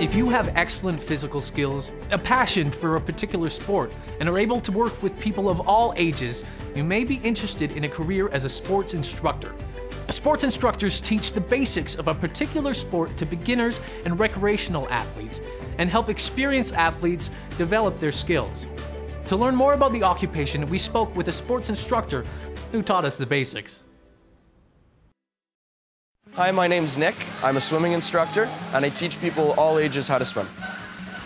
If you have excellent physical skills, a passion for a particular sport, and are able to work with people of all ages, you may be interested in a career as a sports instructor. Sports instructors teach the basics of a particular sport to beginners and recreational athletes, and help experienced athletes develop their skills. To learn more about the occupation, we spoke with a sports instructor who taught us the basics. Hi, my name's Nick. I'm a swimming instructor, and I teach people all ages how to swim.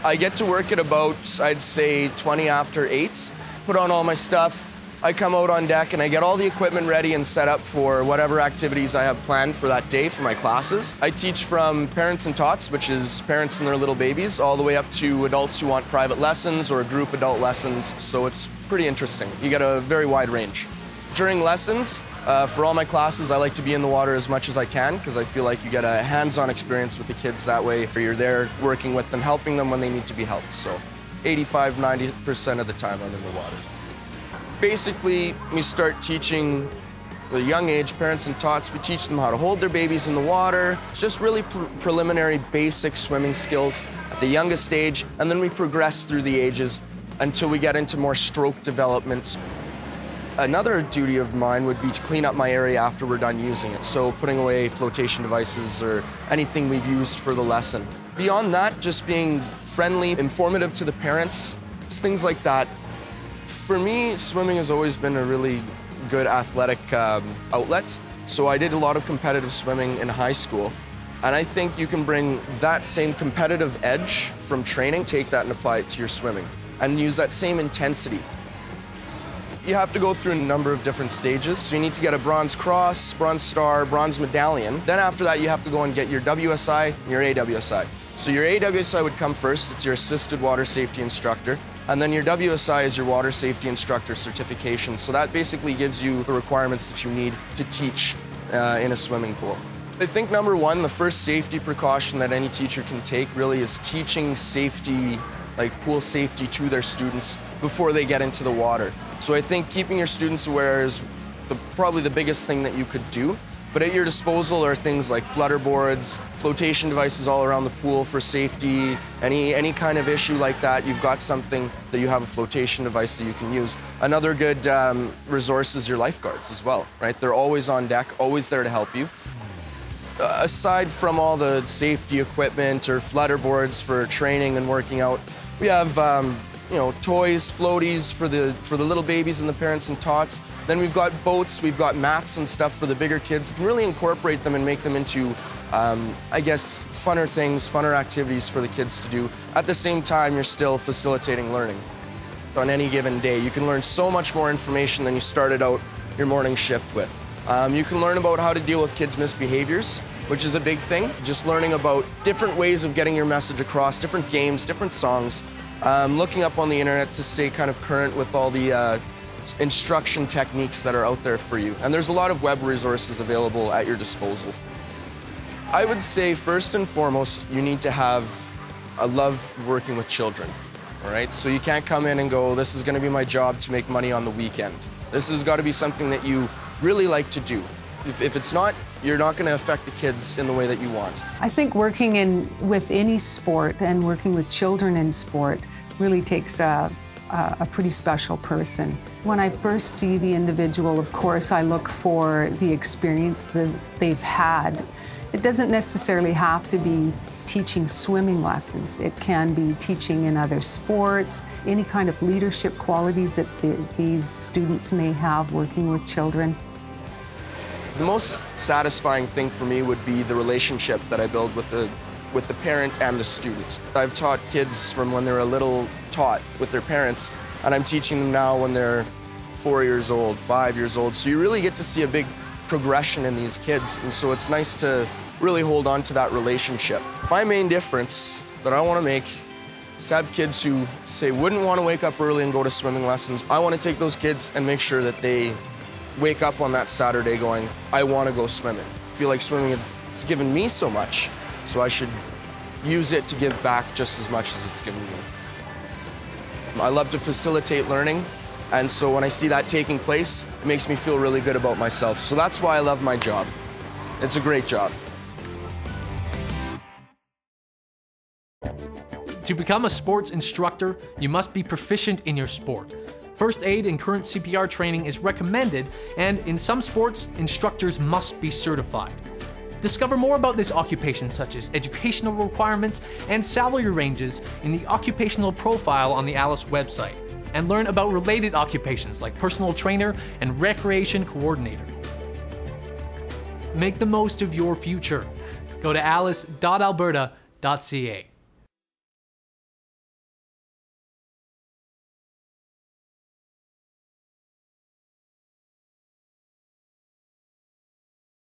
I get to work at about, I'd say, 20 after 8, put on all my stuff. I come out on deck and I get all the equipment ready and set up for whatever activities I have planned for that day for my classes. I teach from parents and tots, which is parents and their little babies, all the way up to adults who want private lessons or group adult lessons, so it's pretty interesting. You get a very wide range. During lessons, for all my classes, I like to be in the water as much as I can because I feel like you get a hands-on experience with the kids that way. You're there working with them, helping them when they need to be helped. So 85–90% of the time I'm in the water. Basically, we start teaching at a young age, parents and tots, we teach them how to hold their babies in the water. It's just really preliminary basic swimming skills at the youngest age, and then we progress through the ages until we get into more stroke developments. Another duty of mine would be to clean up my area after we're done using it, so putting away flotation devices or anything we've used for the lesson. Beyond that, just being friendly, informative to the parents, just things like that. For me, swimming has always been a really good athletic outlet, so I did a lot of competitive swimming in high school, and I think you can bring that same competitive edge from training, take that and apply it to your swimming, and use that same intensity. You have to go through a number of different stages. So you need to get a bronze cross, bronze star, bronze medallion. Then after that, you have to go and get your WSI and your AWSI. So your AWSI would come first. It's your assisted water safety instructor. And then your WSI is your water safety instructor certification. So that basically gives you the requirements that you need to teach in a swimming pool. I think number one, the first safety precaution that any teacher can take really is teaching safety, like pool safety, to their students before they get into the water. So I think keeping your students aware is probably the biggest thing that you could do. But at your disposal are things like flutter boards, flotation devices all around the pool for safety. Any kind of issue like that, you've got something that you have a flotation device that you can use. Another good resource is your lifeguards as well, right? They're always on deck, always there to help you. Aside from all the safety equipment or flutter boards for training and working out, we have toys, floaties for the little babies and the parents and tots. Then we've got boats, we've got mats and stuff for the bigger kids to really incorporate them and make them into, I guess, funner things, funner activities for the kids to do. At the same time, you're still facilitating learning. On any given day, you can learn so much more information than you started out your morning shift with. You can learn about how to deal with kids' misbehaviors, which is a big thing. Just learning about different ways of getting your message across, different games, different songs. Looking up on the internet to stay kind of current with all the instruction techniques that are out there for you. And there's a lot of web resources available at your disposal. I would say first and foremost, you need to have a love working with children, all right? So you can't come in and go, this is gonna be my job to make money on the weekend. This has gotta be something that you really like to do. If it's not, you're not going to affect the kids in the way that you want. I think working with any sport and working with children in sport really takes a pretty special person. When I first see the individual, of course, I look for the experience that they've had. It doesn't necessarily have to be teaching swimming lessons. It can be teaching in other sports, any kind of leadership qualities that these students may have working with children. The most satisfying thing for me would be the relationship that I build with the parent and the student. I've taught kids from when they're a little tot with their parents, and I'm teaching them now when they're 4 years old, 5 years old. So you really get to see a big progression in these kids, and so it's nice to really hold on to that relationship. My main difference that I want to make is to have kids who, say, wouldn't want to wake up early and go to swimming lessons. I want to take those kids and make sure that they wake up on that Saturday going, I want to go swimming. I feel like swimming has given me so much, so I should use it to give back just as much as it's given me. I love to facilitate learning. And so when I see that taking place, it makes me feel really good about myself. So that's why I love my job. It's a great job. To become a sports instructor, you must be proficient in your sport. First aid and current CPR training is recommended, and in some sports, instructors must be certified. Discover more about this occupation, such as educational requirements and salary ranges, in the occupational profile on the ALICE website, and learn about related occupations like personal trainer and recreation coordinator. Make the most of your future. Go to alice.alberta.ca.